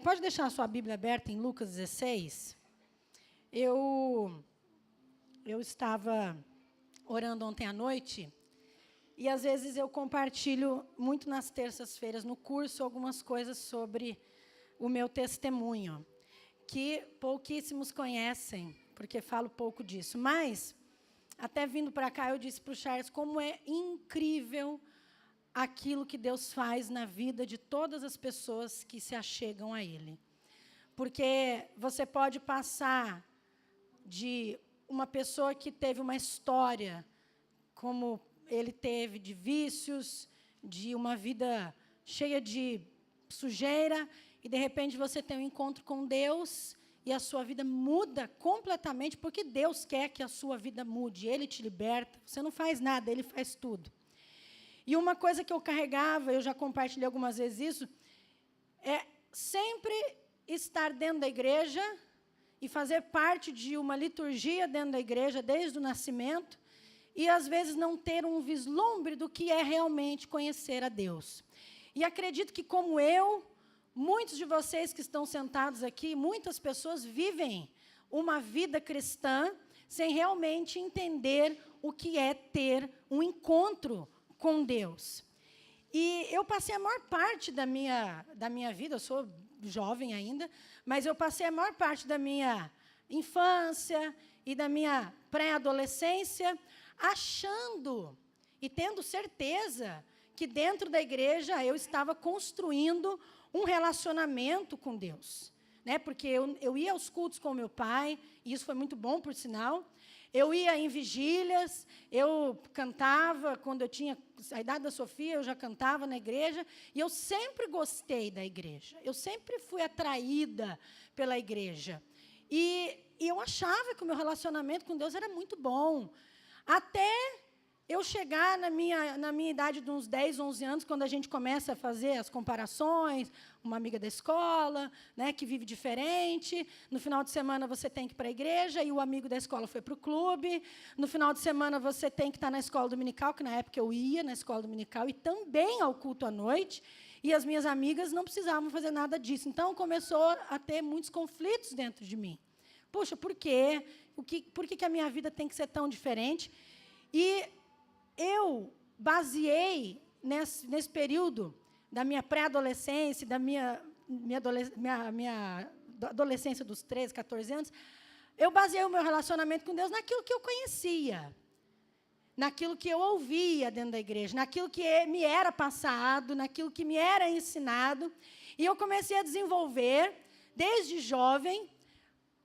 Pode deixar a sua Bíblia aberta em Lucas 16. Eu estava orando ontem à noite e, às vezes, eu compartilho muito nas terças-feiras no curso algumas coisas sobre o meu testemunho, que pouquíssimos conhecem, porque falo pouco disso. Mas, até vindo para cá, eu disse para o Charles como é incrível aquilo que Deus faz na vida de todas as pessoas que se achegam a Ele. Porque você pode passar de uma pessoa que teve uma história, como ele teve, de vícios, de uma vida cheia de sujeira, e, de repente, você tem um encontro com Deus e a sua vida muda completamente, porque Deus quer que a sua vida mude. Ele te liberta. Você não faz nada, Ele faz tudo. E uma coisa que eu carregava, eu já compartilhei algumas vezes isso, é sempre estar dentro da igreja e fazer parte de uma liturgia dentro da igreja desde o nascimento e, às vezes, não ter um vislumbre do que é realmente conhecer a Deus. E acredito que, como eu, muitos de vocês que estão sentados aqui, muitas pessoas vivem uma vida cristã sem realmente entender o que é ter um encontro com Deus. E eu passei a maior parte da minha vida, eu sou jovem ainda, mas eu passei a maior parte da minha infância e da minha pré-adolescência achando e tendo certeza que dentro da igreja eu estava construindo um relacionamento com Deus, né? Porque eu ia aos cultos com meu pai, e isso foi muito bom, por sinal. Eu ia em vigílias, eu cantava, quando eu tinha a idade da Sofia, eu já cantava na igreja, e eu sempre gostei da igreja, eu sempre fui atraída pela igreja. E eu achava que o meu relacionamento com Deus era muito bom, até eu chegar na minha idade de uns 10, 11 anos, quando a gente começa a fazer as comparações, uma amiga da escola, né, que vive diferente, no final de semana você tem que ir para a igreja, e o amigo da escola foi para o clube, no final de semana você tem que estar na escola dominical, que na época eu ia na escola dominical, e também ao culto à noite, e as minhas amigas não precisavam fazer nada disso. Então, começou a ter muitos conflitos dentro de mim. Puxa, por quê? Por que a minha vida tem que ser tão diferente? E eu baseei nesse período da minha pré-adolescência, da minha adolescência dos 13, 14 anos, eu baseei o meu relacionamento com Deus naquilo que eu conhecia, naquilo que eu ouvia dentro da igreja, naquilo que me era passado, naquilo que me era ensinado, e eu comecei a desenvolver, desde jovem,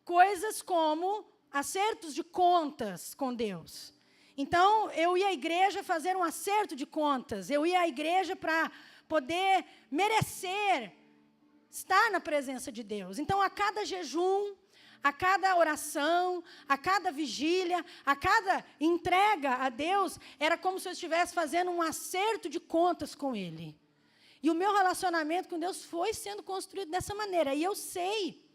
coisas como acertos de contas com Deus. Então, eu ia à igreja fazer um acerto de contas. Eu ia à igreja para poder merecer estar na presença de Deus. Então, a cada jejum, a cada oração, a cada vigília, a cada entrega a Deus, era como se eu estivesse fazendo um acerto de contas com Ele. E o meu relacionamento com Deus foi sendo construído dessa maneira. E eu sei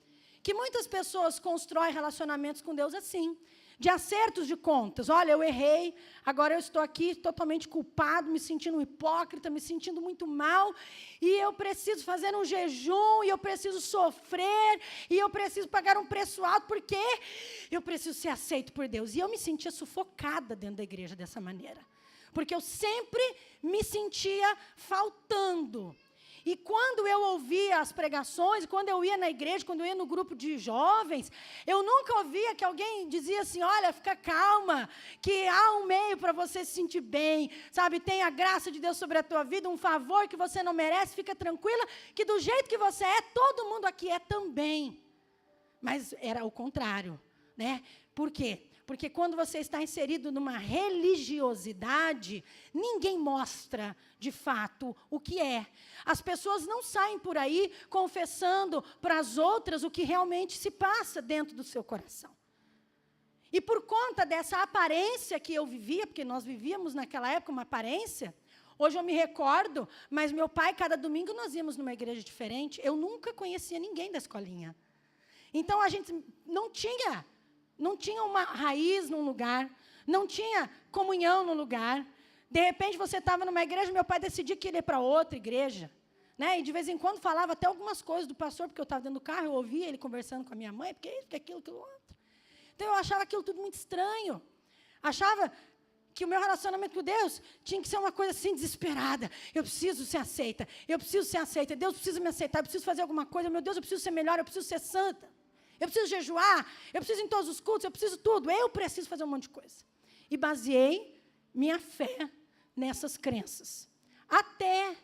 que muitas pessoas constroem relacionamentos com Deus assim, de acertos de contas. Olha, eu errei, agora eu estou aqui totalmente culpado, me sentindo um hipócrita, me sentindo muito mal, e eu preciso fazer um jejum, e eu preciso sofrer, e eu preciso pagar um preço alto, porque eu preciso ser aceito por Deus. E eu me sentia sufocada dentro da igreja dessa maneira, porque eu sempre me sentia faltando. E quando eu ouvia as pregações, quando eu ia na igreja, quando eu ia no grupo de jovens, eu nunca ouvia que alguém dizia assim, olha, fica calma, que há um meio para você se sentir bem, sabe, tem a graça de Deus sobre a tua vida, um favor que você não merece, fica tranquila, que do jeito que você é, todo mundo aqui é também. Mas era o contrário, né? Por quê? Porque quando você está inserido numa religiosidade, ninguém mostra, de fato, o que é. As pessoas não saem por aí confessando para as outras o que realmente se passa dentro do seu coração. E por conta dessa aparência que eu vivia, porque nós vivíamos naquela época uma aparência, hoje eu me recordo, mas meu pai, cada domingo, nós íamos numa igreja diferente, eu nunca conhecia ninguém da escolinha. Então, a gente não tinha uma raiz num lugar, não tinha comunhão num lugar. De repente, você estava numa igreja, meu pai decidiu que ele ia para outra igreja. né? E de vez em quando falava até algumas coisas do pastor, porque eu estava dentro do carro, eu ouvia ele conversando com a minha mãe, porque isso, porque aquilo, aquilo outro. Então, eu achava aquilo tudo muito estranho. Achava que o meu relacionamento com Deus tinha que ser uma coisa assim, desesperada. Eu preciso ser aceita, eu preciso ser aceita, Deus precisa me aceitar, eu preciso fazer alguma coisa, meu Deus, eu preciso ser melhor, eu preciso ser santa, eu preciso jejuar, eu preciso ir em todos os cultos, eu preciso tudo, eu preciso fazer um monte de coisa. E baseei minha fé nessas crenças. Até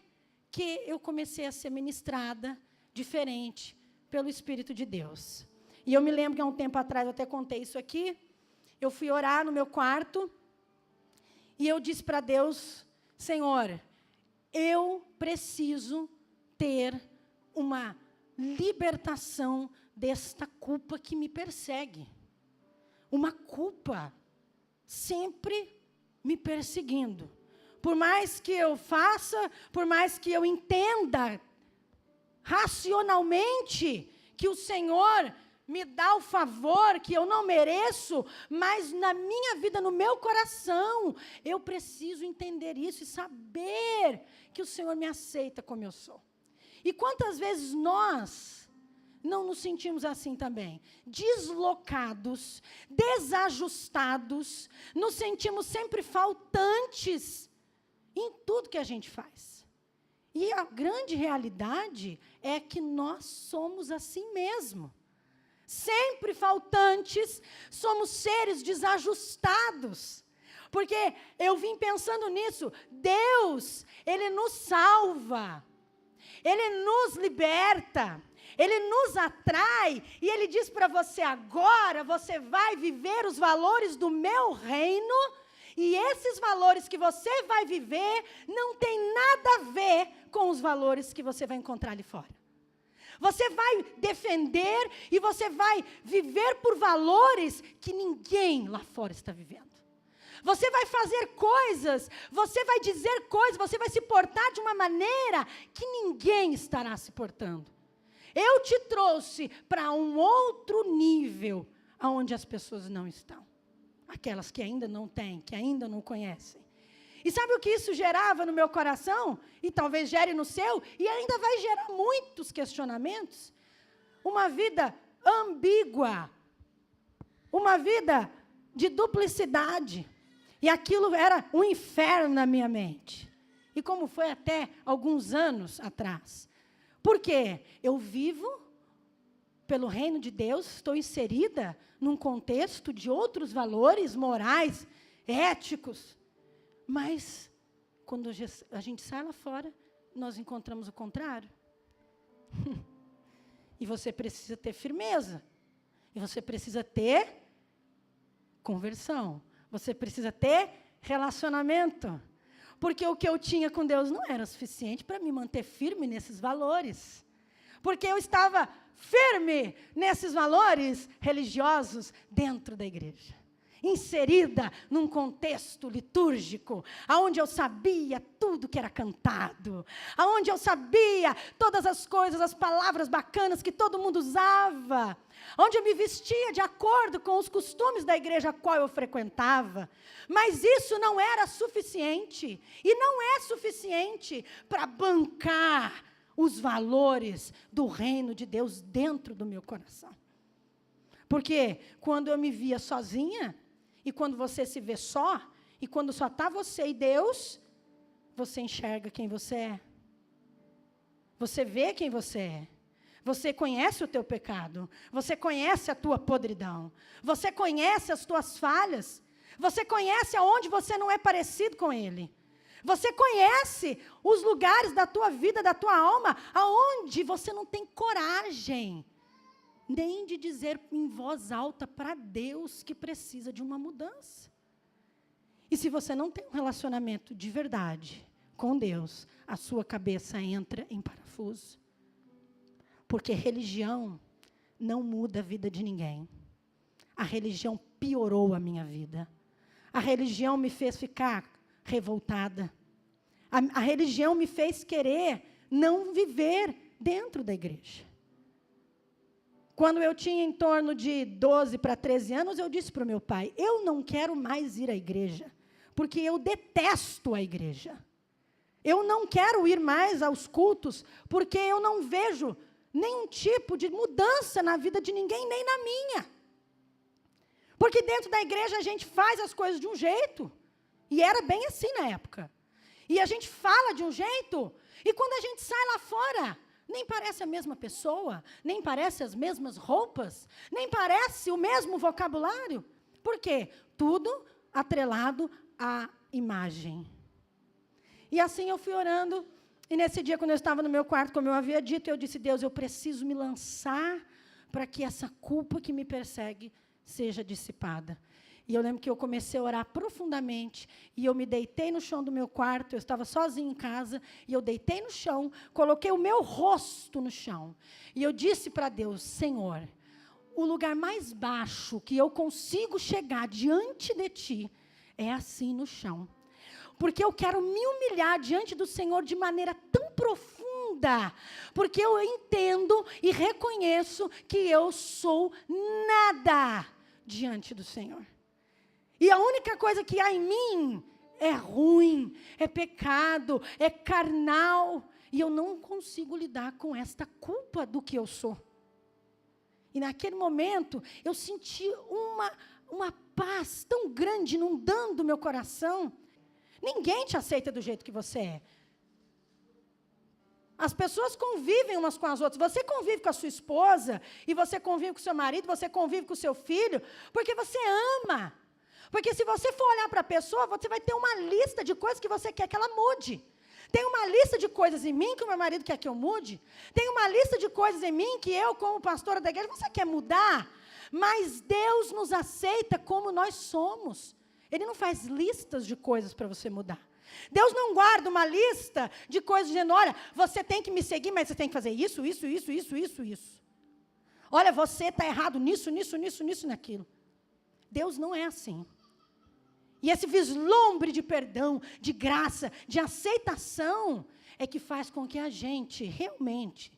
que eu comecei a ser ministrada diferente pelo Espírito de Deus. E eu me lembro que há um tempo atrás, eu até contei isso aqui, eu fui orar no meu quarto, e eu disse para Deus, Senhor, eu preciso ter uma libertação desta culpa que me persegue. Uma culpa sempre me perseguindo. Por mais que eu faça, por mais que eu entenda racionalmente que o Senhor me dá o favor que eu não mereço, mas na minha vida, no meu coração, eu preciso entender isso e saber que o Senhor me aceita como eu sou. E quantas vezes nós não nos sentimos assim também? Deslocados, desajustados, nos sentimos sempre faltantes em tudo que a gente faz. E a grande realidade é que nós somos assim mesmo. Sempre faltantes, somos seres desajustados. Porque eu vim pensando nisso, Deus, Ele nos salva, Ele nos liberta, Ele nos atrai, e Ele diz para você agora, você vai viver os valores do meu reino, e esses valores que você vai viver, não tem nada a ver com os valores que você vai encontrar ali fora. Você vai defender e você vai viver por valores que ninguém lá fora está vivendo. Você vai fazer coisas, você vai dizer coisas, você vai se portar de uma maneira que ninguém estará se portando. Eu te trouxe para um outro nível, onde as pessoas não estão. Aquelas que ainda não têm, que ainda não conhecem. E sabe o que isso gerava no meu coração? E talvez gere no seu, e ainda vai gerar muitos questionamentos. Uma vida ambígua. Uma vida de duplicidade. E aquilo era um inferno na minha mente. E como foi até alguns anos atrás. Por quê? Eu vivo pelo reino de Deus, estou inserida num contexto de outros valores morais, éticos. Mas, quando a gente sai lá fora, nós encontramos o contrário. E você precisa ter firmeza. E você precisa ter conversão. Você precisa ter relacionamento. Porque o que eu tinha com Deus não era suficiente para me manter firme nesses valores. Porque eu estava firme nesses valores religiosos dentro da igreja. Inserida num contexto litúrgico, aonde eu sabia tudo que era cantado, aonde eu sabia todas as coisas, as palavras bacanas que todo mundo usava, onde eu me vestia de acordo com os costumes da igreja a qual eu frequentava, mas isso não era suficiente, e não é suficiente para bancar os valores do reino de Deus dentro do meu coração. Porque quando eu me via sozinha, e quando você se vê só, e quando só está você e Deus, você enxerga quem você é. Você vê quem você é. Você conhece o teu pecado. Você conhece a tua podridão. Você conhece as tuas falhas. Você conhece aonde você não é parecido com Ele. Você conhece os lugares da tua vida, da tua alma, aonde você não tem coragem nem de dizer em voz alta para Deus que precisa de uma mudança. E se você não tem um relacionamento de verdade com Deus, a sua cabeça entra em parafuso. Porque religião não muda a vida de ninguém. A religião piorou a minha vida. A religião me fez ficar revoltada. A religião me fez querer não viver dentro da igreja. Quando eu tinha em torno de 12 para 13 anos, eu disse para o meu pai, eu não quero mais ir à igreja, porque eu detesto a igreja. Eu não quero ir mais aos cultos, porque eu não vejo nenhum tipo de mudança na vida de ninguém, nem na minha. Porque dentro da igreja a gente faz as coisas de um jeito, e era bem assim na época. E a gente fala de um jeito, e quando a gente sai lá fora, nem parece a mesma pessoa, nem parece as mesmas roupas, nem parece o mesmo vocabulário. Por quê? Tudo atrelado à imagem. E assim eu fui orando, e nesse dia, quando eu estava no meu quarto, como eu havia dito, eu disse: Deus, eu preciso me lançar para que essa culpa que me persegue seja dissipada. E eu lembro que eu comecei a orar profundamente, e eu me deitei no chão do meu quarto, eu estava sozinha em casa, e eu deitei no chão, coloquei o meu rosto no chão, e eu disse para Deus: Senhor, o lugar mais baixo que eu consigo chegar diante de Ti é assim no chão. Porque eu quero me humilhar diante do Senhor de maneira tão profunda, porque eu entendo e reconheço que eu sou nada diante do Senhor. E a única coisa que há em mim é ruim, é pecado, é carnal, e eu não consigo lidar com esta culpa do que eu sou. E naquele momento, eu senti uma paz tão grande inundando o meu coração. Ninguém te aceita do jeito que você é. As pessoas convivem umas com as outras. Você convive com a sua esposa, e você convive com o seu marido, você convive com o seu filho, porque você ama. Porque se você for olhar para a pessoa, você vai ter uma lista de coisas que você quer que ela mude. Tem uma lista de coisas em mim que o meu marido quer que eu mude. Tem uma lista de coisas em mim que eu, como pastora da igreja, você quer mudar. Mas Deus nos aceita como nós somos. Ele não faz listas de coisas para você mudar. Deus não guarda uma lista de coisas dizendo: olha, você tem que me seguir, mas você tem que fazer isso, isso, isso, isso, isso, isso. Olha, você está errado nisso, nisso, nisso, nisso, naquilo. Deus não é assim. E esse vislumbre de perdão, de graça, de aceitação, é que faz com que a gente realmente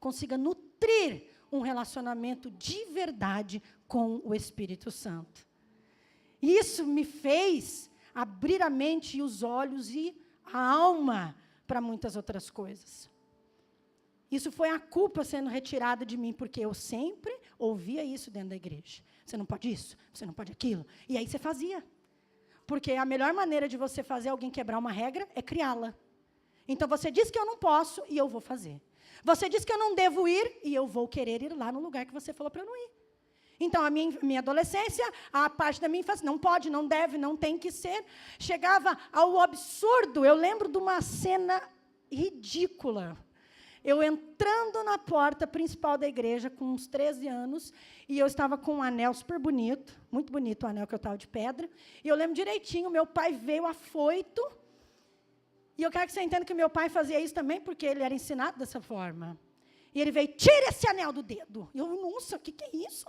consiga nutrir um relacionamento de verdade com o Espírito Santo. Isso me fez abrir a mente e os olhos e a alma para muitas outras coisas. Isso foi a culpa sendo retirada de mim, porque eu sempre ouvia isso dentro da igreja. Você não pode isso, você não pode aquilo. E aí você fazia. Porque a melhor maneira de você fazer alguém quebrar uma regra é criá-la. Então você diz que eu não posso e eu vou fazer. Você diz que eu não devo ir e eu vou querer ir lá no lugar que você falou para eu não ir. Então, a minha adolescência, a parte da minha infância, não pode, não deve, não tem que ser, chegava ao absurdo. Eu lembro de uma cena ridícula. Eu entrando na porta principal da igreja, com uns 13 anos, e eu estava com um anel super bonito, muito bonito o anel que eu estava de pedra, e eu lembro direitinho, meu pai veio afoito, e eu quero que você entenda que meu pai fazia isso também, porque ele era ensinado dessa forma. E ele veio: tira esse anel do dedo. E eu: nossa, o que é isso?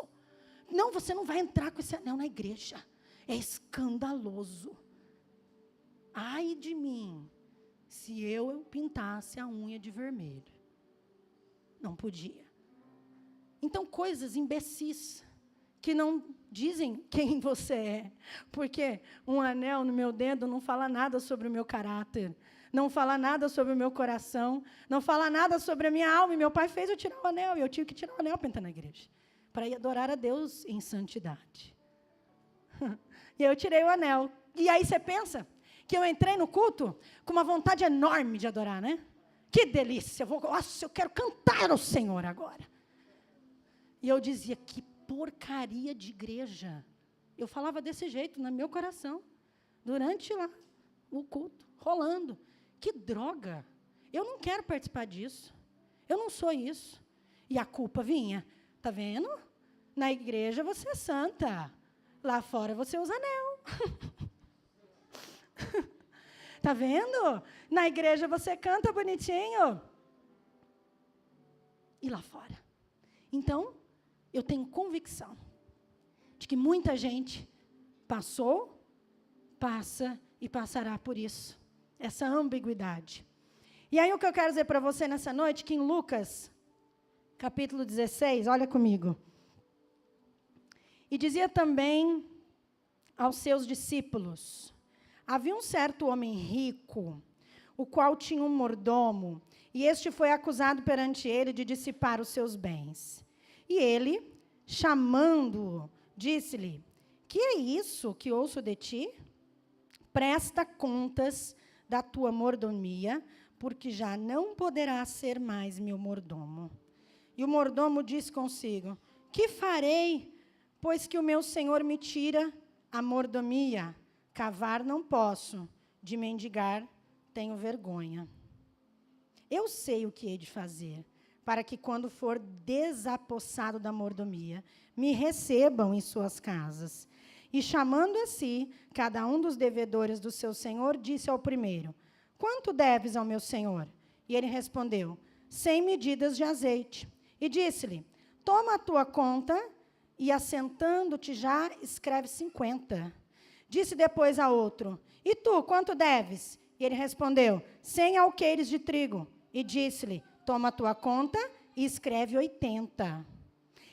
Não, você não vai entrar com esse anel na igreja. É escandaloso. Ai de mim, se eu pintasse a unha de vermelho. Não podia. Então, coisas imbecis, que não dizem quem você é. Porque um anel no meu dedo não fala nada sobre o meu caráter, não fala nada sobre o meu coração, não fala nada sobre a minha alma. E meu pai fez eu tirar o anel, e eu tive que tirar o anel para entrar na igreja, para ir adorar a Deus em santidade. E eu tirei o anel. E aí você pensa que eu entrei no culto com uma vontade enorme de adorar, né? Que delícia, nossa, eu quero cantar ao Senhor agora. E eu dizia: que porcaria de igreja. Eu falava desse jeito no meu coração, durante lá o culto, rolando. Que droga, eu não quero participar disso, eu não sou isso. E a culpa vinha: está vendo? Na igreja você é santa, lá fora você usa anel. Está vendo? Na igreja você canta bonitinho. E lá fora? Então, eu tenho convicção de que muita gente passou, passa e passará por isso. Essa ambiguidade. E aí o que eu quero dizer para você nessa noite, que em Lucas, capítulo 16, olha comigo. E dizia também aos seus discípulos: havia um certo homem rico, o qual tinha um mordomo, e este foi acusado perante ele de dissipar os seus bens. E ele, chamando-o, disse-lhe: que é isso que ouço de ti? Presta contas da tua mordomia, porque já não poderás ser mais meu mordomo. E o mordomo disse consigo: que farei, pois que o meu senhor me tira a mordomia? Cavar não posso, de mendigar tenho vergonha. Eu sei o que hei de fazer, para que quando for desapossado da mordomia, me recebam em suas casas. E chamando a si, cada um dos devedores do seu senhor, disse ao primeiro: quanto deves ao meu senhor? E ele respondeu: 100 medidas de azeite. E disse-lhe: toma a tua conta, e assentando-te já, escreve 50. Disse depois a outro: e tu, quanto deves? E ele respondeu: 100 alqueires de trigo. E disse-lhe: toma a tua conta, e escreve 80.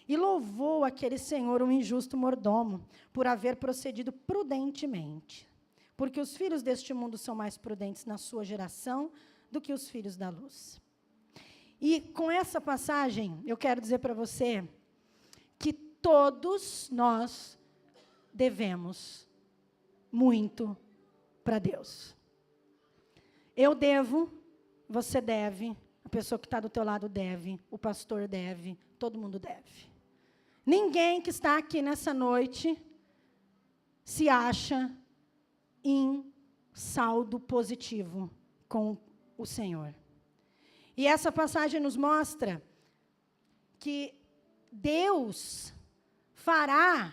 E louvou aquele senhor, um injusto mordomo, por haver procedido prudentemente. Porque os filhos deste mundo são mais prudentes na sua geração do que os filhos da luz. E com essa passagem, eu quero dizer para você que todos nós devemos muito para Deus. Eu devo, você deve, a pessoa que está do teu lado deve, o pastor deve, todo mundo deve. Ninguém que está aqui nessa noite se acha em saldo positivo com o Senhor. E essa passagem nos mostra que Deus fará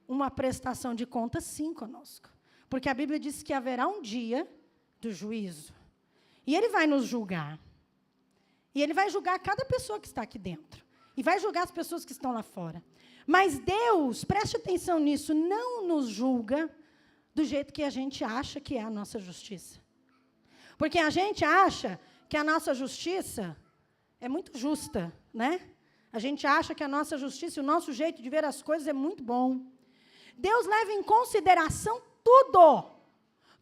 uma prestação de contas, sim, conosco. Porque a Bíblia diz que haverá um dia do juízo. E Ele vai nos julgar. E Ele vai julgar cada pessoa que está aqui dentro. E vai julgar as pessoas que estão lá fora. Mas Deus, preste atenção nisso, não nos julga do jeito que a gente acha que é a nossa justiça. Porque a gente acha que a nossa justiça é muito justa, né? A gente acha que a nossa justiça e o nosso jeito de ver as coisas é muito bom. Deus leva em consideração tudo.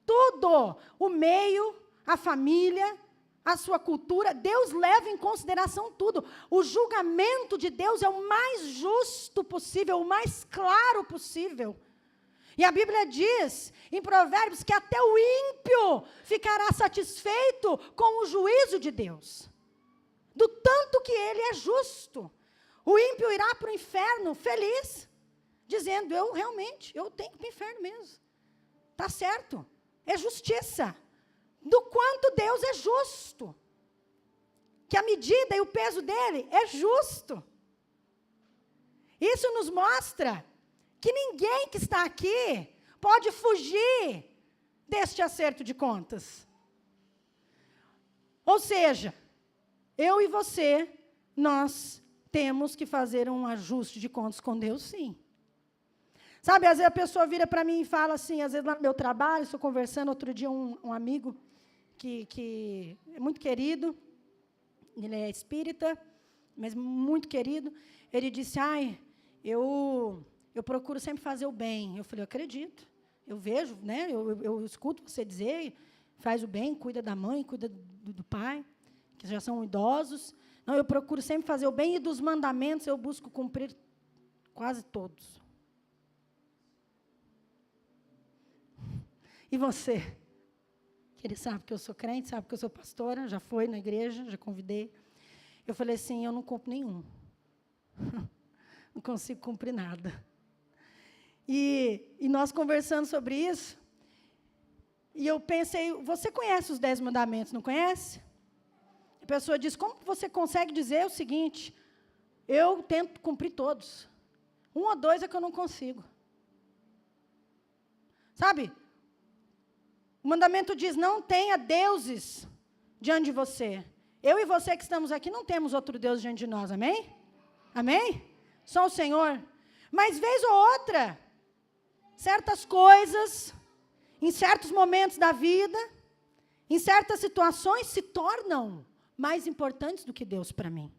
Tudo. O meio, a família, a sua cultura. Deus leva em consideração tudo. O julgamento de Deus é o mais justo possível, o mais claro possível. E a Bíblia diz, em Provérbios, que até o ímpio ficará satisfeito com o juízo de Deus. Do tanto que ele é justo. O ímpio irá para o inferno feliz, dizendo: eu tenho que ir para o inferno mesmo. Está certo, é justiça. Do quanto Deus é justo. Que a medida e o peso dele é justo. Isso nos mostra que ninguém que está aqui pode fugir deste acerto de contas. Ou seja, eu e você, nós temos que fazer um ajuste de contas com Deus, sim. Sabe, às vezes a pessoa vira para mim e fala assim, às vezes lá no meu trabalho, estou conversando, outro dia um amigo que é muito querido, ele é espírita, mas muito querido, ele disse: eu procuro sempre fazer o bem. Eu falei: eu acredito, eu vejo, né? Eu escuto você dizer, faz o bem, cuida da mãe, cuida do pai, que já são idosos. Não, eu procuro sempre fazer o bem, e dos mandamentos eu busco cumprir quase todos. E você? Que ele sabe que eu sou crente, sabe que eu sou pastora, já foi na igreja, já convidei. Eu falei assim: eu não cumpro nenhum. Não consigo cumprir nada. E nós conversando sobre isso, e eu pensei: você conhece os 10 mandamentos, não conhece? A pessoa diz: como você consegue dizer o seguinte? Eu tento cumprir todos. 1 ou 2 é que eu não consigo. Sabe? O mandamento diz: não tenha deuses diante de você. Eu e você que estamos aqui não temos outro Deus diante de nós, amém? Amém? Só o Senhor. Mas vez ou outra, certas coisas, em certos momentos da vida, em certas situações, se tornam mais importantes do que Deus para mim.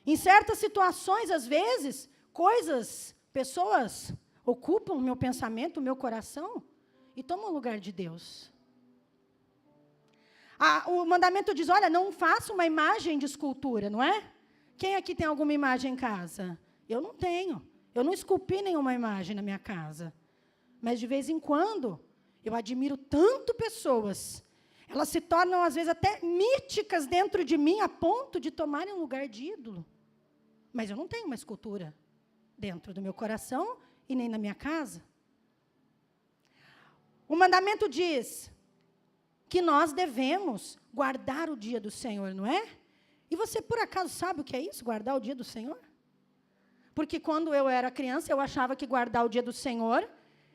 Em certas situações, às vezes, coisas, pessoas ocupam o meu pensamento, o meu coração, e tomam o lugar de Deus. O mandamento diz, olha, não faça uma imagem de escultura, não é? Quem aqui tem alguma imagem em casa? Eu não tenho. Eu não esculpi nenhuma imagem na minha casa. Mas, de vez em quando, eu admiro tanto pessoas. Elas se tornam, às vezes, até míticas dentro de mim, a ponto de tomarem um lugar de ídolo. Mas eu não tenho uma escultura dentro do meu coração e nem na minha casa. O mandamento diz que nós devemos guardar o dia do Senhor, não é? E você, por acaso, sabe o que é isso, guardar o dia do Senhor? Porque quando eu era criança, eu achava que guardar o dia do Senhor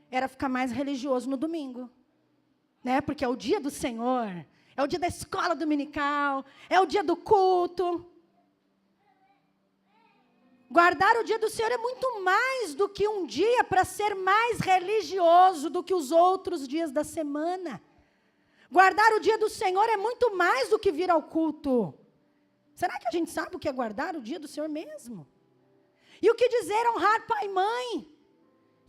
era ficar mais religioso no domingo. Né? Porque é o dia do Senhor, é o dia da escola dominical, é o dia do culto. Guardar o dia do Senhor é muito mais do que um dia para ser mais religioso do que os outros dias da semana. Guardar o dia do Senhor é muito mais do que vir ao culto. Será que a gente sabe o que é guardar o dia do Senhor mesmo? E o que dizer honrar pai e mãe?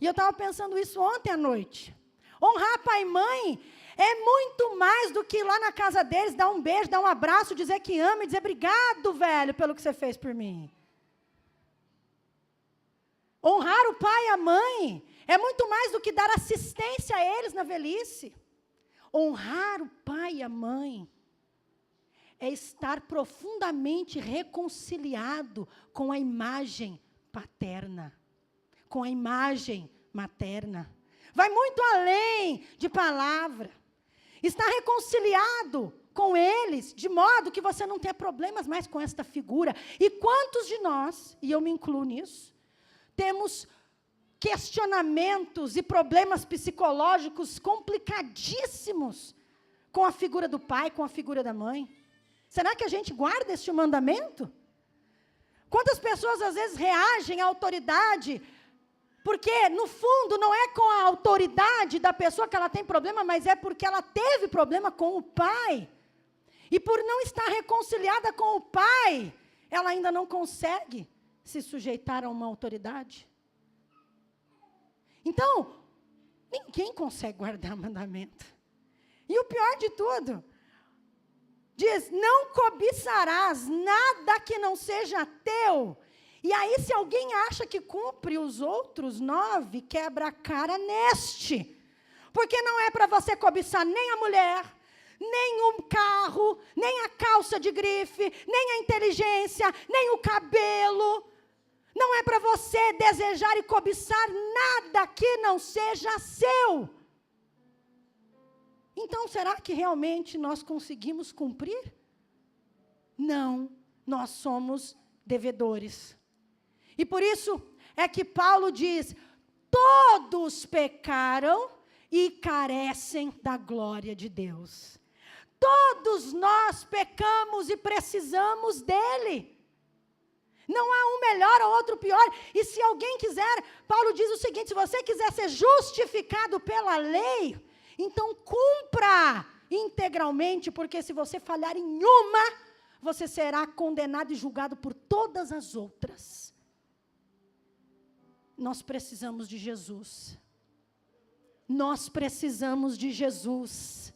E eu estava pensando isso ontem à noite. Honrar pai e mãe é muito mais do que ir lá na casa deles, dar um beijo, dar um abraço, dizer que ama e dizer obrigado, velho, pelo que você fez por mim. Honrar o pai e a mãe é muito mais do que dar assistência a eles na velhice. Honrar o pai e a mãe é estar profundamente reconciliado com a imagem paterna, com a imagem materna. Vai muito além de palavra. Está reconciliado com eles, de modo que você não tenha problemas mais com esta figura. E quantos de nós, e eu me incluo nisso, temos questionamentos e problemas psicológicos complicadíssimos com a figura do pai, com a figura da mãe? Será que a gente guarda este mandamento? Quantas pessoas às vezes reagem à autoridade, porque no fundo não é com a autoridade da pessoa que ela tem problema, mas é porque ela teve problema com o pai. E por não estar reconciliada com o pai, ela ainda não consegue se sujeitar a uma autoridade. Então, ninguém consegue guardar mandamento. E o pior de tudo, diz, não cobiçarás nada que não seja teu. E aí, se alguém acha que cumpre os outros 9, quebra a cara neste. Porque não é para você cobiçar nem a mulher, nem o carro, nem a calça de grife, nem a inteligência, nem o cabelo. Não é para você desejar e cobiçar nada que não seja seu. Então, será que realmente nós conseguimos cumprir? Não, nós somos devedores. E por isso é que Paulo diz, todos pecaram e carecem da glória de Deus. Todos nós pecamos e precisamos dele. Não há um melhor ou outro pior. E se alguém quiser, Paulo diz o seguinte, se você quiser ser justificado pela lei, então cumpra integralmente, porque se você falhar em uma, você será condenado e julgado por todas as outras. Nós precisamos de Jesus. Nós precisamos de Jesus.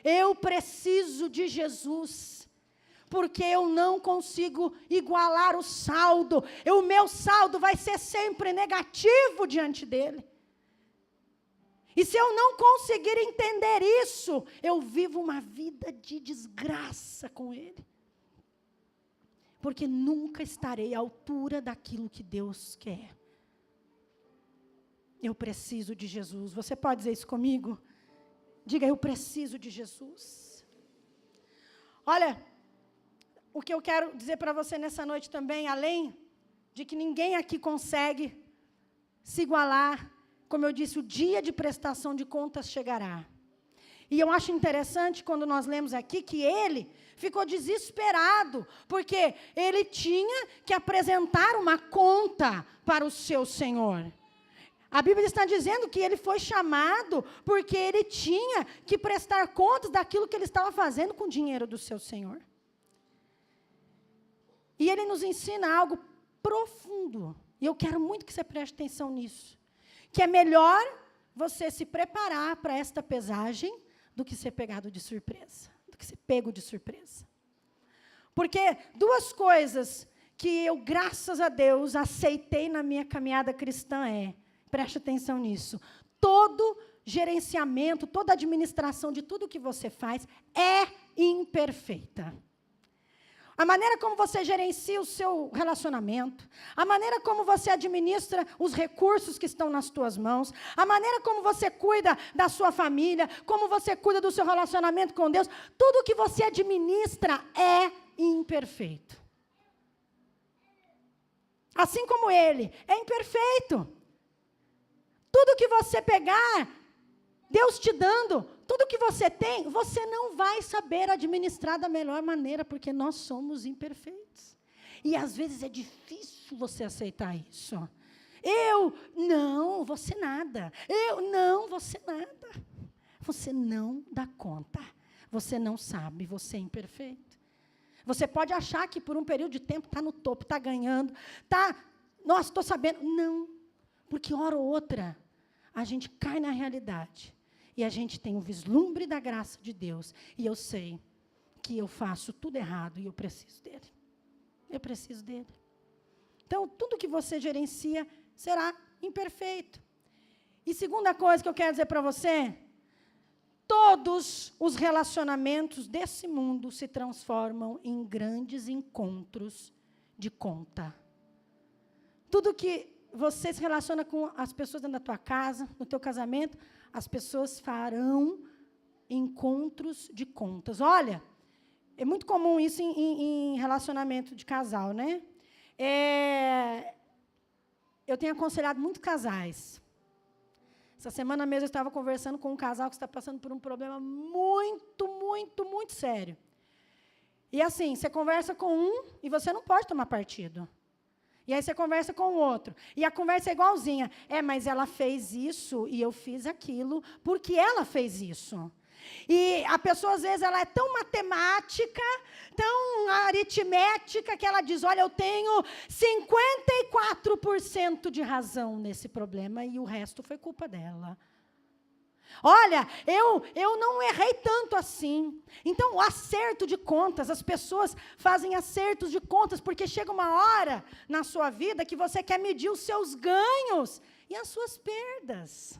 Eu preciso de Jesus. Porque eu não consigo igualar o saldo. O meu saldo vai ser sempre negativo diante dele. E se eu não conseguir entender isso, eu vivo uma vida de desgraça com ele. Porque nunca estarei à altura daquilo que Deus quer. Eu preciso de Jesus. Você pode dizer isso comigo? Diga, eu preciso de Jesus. Olha, o que eu quero dizer para você nessa noite também, além de que ninguém aqui consegue se igualar, como eu disse, o dia de prestação de contas chegará. E eu acho interessante quando nós lemos aqui que ele ficou desesperado, porque ele tinha que apresentar uma conta para o seu Senhor. A Bíblia está dizendo que ele foi chamado porque ele tinha que prestar contas daquilo que ele estava fazendo com o dinheiro do seu Senhor. E ele nos ensina algo profundo, e eu quero muito que você preste atenção nisso, que é melhor você se preparar para esta pesagem do que ser pegado de surpresa. que ser pego de surpresa. Porque duas coisas que eu, graças a Deus, aceitei na minha caminhada cristã preste atenção nisso, todo gerenciamento, toda administração de tudo que você faz é imperfeita. A maneira como você gerencia o seu relacionamento, a maneira como você administra os recursos que estão nas tuas mãos, a maneira como você cuida da sua família, como você cuida do seu relacionamento com Deus, tudo que você administra é imperfeito. Assim como ele é imperfeito. Tudo que você pegar, Deus te dando, tudo que você tem, você não vai saber administrar da melhor maneira, porque nós somos imperfeitos. E às vezes é difícil você aceitar isso. Não, você nada. Você nada. Você não dá conta. Você não sabe, você é imperfeito. Você pode achar que por um período de tempo está no topo, está ganhando, nossa, estou sabendo. Não, porque hora ou outra a gente cai na realidade e a gente tem um vislumbre da graça de Deus e eu sei que eu faço tudo errado e eu preciso dele. Eu preciso dele. Então, tudo que você gerencia será imperfeito. E segunda coisa que eu quero dizer para você, todos os relacionamentos desse mundo se transformam em grandes encontros de conta. Tudo que você se relaciona com as pessoas dentro da tua casa, no teu casamento, as pessoas farão encontros de contas. Olha, é muito comum isso em relacionamento de casal, né? Eu tenho aconselhado muitos casais. Essa semana mesmo eu estava conversando com um casal que está passando por um problema muito, muito, muito sério. E assim, você conversa com um e você não pode tomar partido. E aí você conversa com o outro. E a conversa é igualzinha. Mas ela fez isso e eu fiz aquilo porque ela fez isso. E a pessoa, às vezes, ela é tão matemática, tão aritmética, que ela diz, olha, eu tenho 54% de razão nesse problema e o resto foi culpa dela. Olha, eu não errei tanto assim. Então, o acerto de contas, as pessoas fazem acertos de contas, porque chega uma hora na sua vida que você quer medir os seus ganhos e as suas perdas.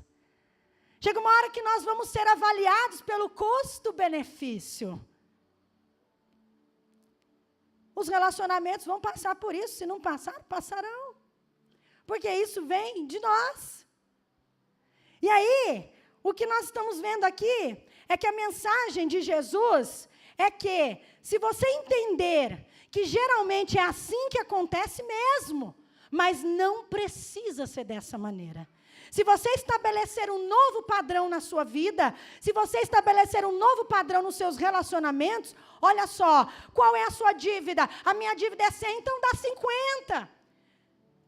Chega uma hora que nós vamos ser avaliados pelo custo-benefício. Os relacionamentos vão passar por isso, se não passar, passarão. Porque isso vem de nós. E aí, o que nós estamos vendo aqui é que a mensagem de Jesus é que, se você entender que geralmente é assim que acontece mesmo, mas não precisa ser dessa maneira. Se você estabelecer um novo padrão na sua vida, se você estabelecer um novo padrão nos seus relacionamentos, olha só, qual é a sua dívida? A minha dívida é 100, então dá 50.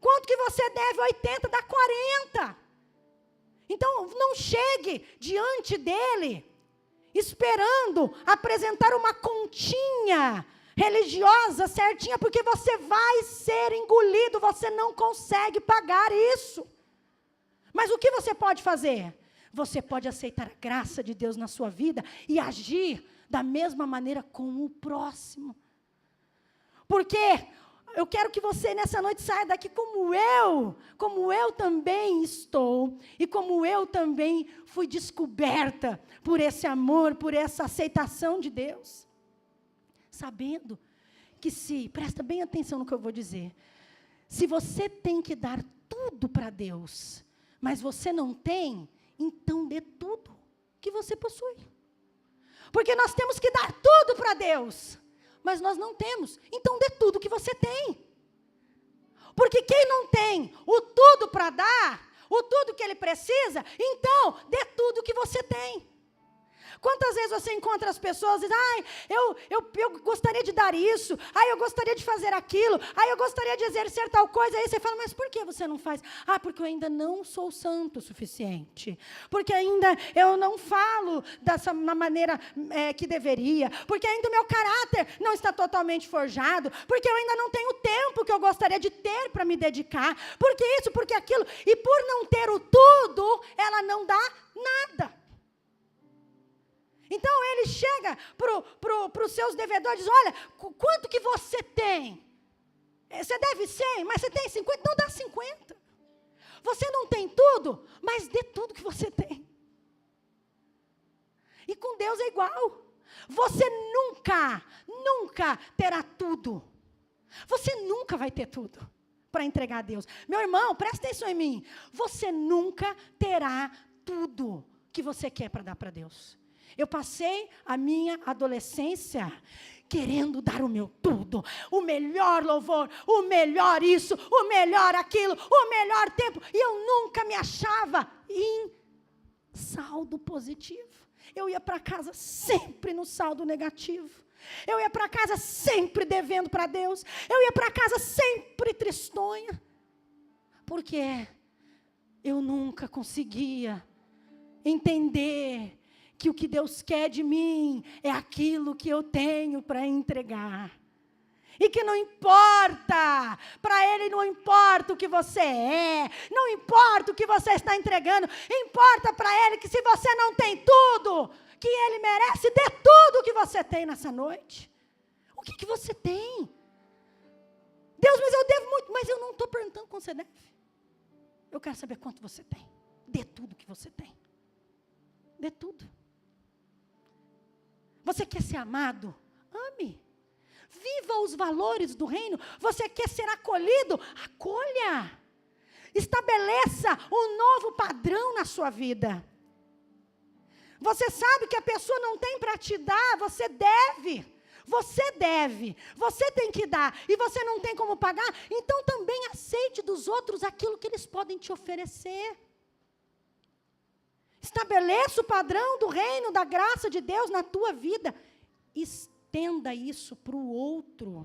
Quanto que você deve? 80, dá 40. Então, não chegue diante dele, esperando apresentar uma continha religiosa certinha, porque você vai ser engolido, você não consegue pagar isso. Mas o que você pode fazer? Você pode aceitar a graça de Deus na sua vida e agir da mesma maneira com o próximo. Porque eu quero que você nessa noite saia daqui como eu também estou, e como eu também fui descoberta por esse amor, por essa aceitação de Deus. Sabendo que presta bem atenção no que eu vou dizer, se você tem que dar tudo para Deus, mas você não tem, então dê tudo que você possui. Porque nós temos que dar tudo para Deus, mas nós não temos, então dê tudo que você tem. Porque quem não tem o tudo para dar, o tudo que ele precisa, então dê tudo que você tem. Quantas vezes você encontra as pessoas e diz, eu gostaria de dar isso, eu gostaria de fazer aquilo, eu gostaria de exercer tal coisa, aí você fala, mas por que você não faz? Porque eu ainda não sou santo o suficiente, porque ainda eu não falo dessa maneira que deveria, porque ainda o meu caráter não está totalmente forjado, porque eu ainda não tenho o tempo que eu gostaria de ter para me dedicar, porque isso, porque aquilo, e por não ter o tudo, ela não dá nada. Então ele chega para os seus devedores e diz, olha, quanto que você tem? Você deve 100, mas você tem 50, então dá 50. Você não tem tudo, mas dê tudo que você tem. E com Deus é igual. Você nunca terá tudo. Você nunca vai ter tudo para entregar a Deus. Meu irmão, presta atenção em mim. Você nunca terá tudo que você quer para dar para Deus. Eu passei a minha adolescência querendo dar o meu tudo, o melhor louvor, o melhor isso, o melhor aquilo, o melhor tempo. E eu nunca me achava em saldo positivo. Eu ia para casa sempre no saldo negativo. Eu ia para casa sempre devendo para Deus. Eu ia para casa sempre tristonha. Porque eu nunca conseguia entender que o que Deus quer de mim é aquilo que eu tenho para entregar. E que não importa, para Ele não importa o que você é, não importa o que você está entregando, importa para Ele que se você não tem tudo, que Ele merece, dê tudo o que você tem nessa noite. O que você tem? Deus, mas eu devo muito, mas eu não estou perguntando quanto você deve. Eu quero saber quanto você tem. Dê tudo o que você tem. Dê tudo. Você quer ser amado? Ame. Viva os valores do reino. Você quer ser acolhido? Acolha. Estabeleça um novo padrão na sua vida. Você sabe que a pessoa não tem para te dar, você deve. Você deve. Você tem que dar. E você não tem como pagar, então também aceite dos outros aquilo que eles podem te oferecer. Estabeleça o padrão do reino, da graça de Deus na tua vida. Estenda isso para o outro.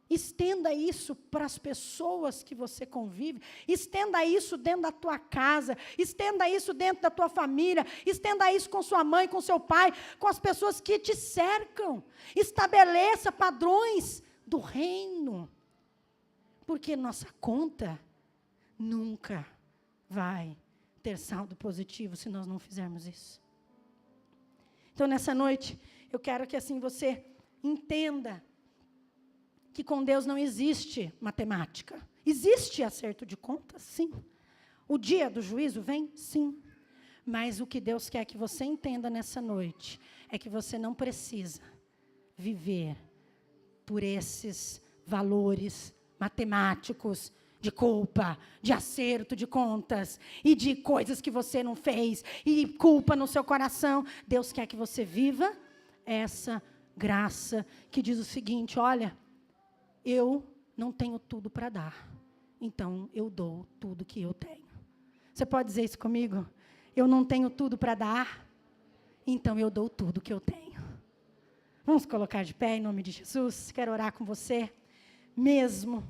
Estenda isso para as pessoas que você convive. Estenda isso dentro da tua casa. Estenda isso dentro da tua família. Estenda isso com sua mãe, com seu pai, com as pessoas que te cercam. Estabeleça padrões do reino. Porque nossa conta nunca vai ter saldo positivo se nós não fizermos isso. Então, nessa noite, eu quero que assim você entenda que com Deus não existe matemática. Existe acerto de contas? Sim. O dia do juízo vem? Sim. Mas o que Deus quer que você entenda nessa noite é que você não precisa viver por esses valores matemáticos de culpa, de acerto de contas, e de coisas que você não fez, e culpa no seu coração. Deus quer que você viva essa graça, que diz o seguinte, olha, eu não tenho tudo para dar, então eu dou tudo que eu tenho. Você pode dizer isso comigo? Eu não tenho tudo para dar, então eu dou tudo que eu tenho. Vamos colocar de pé em nome de Jesus, quero orar com você, mesmo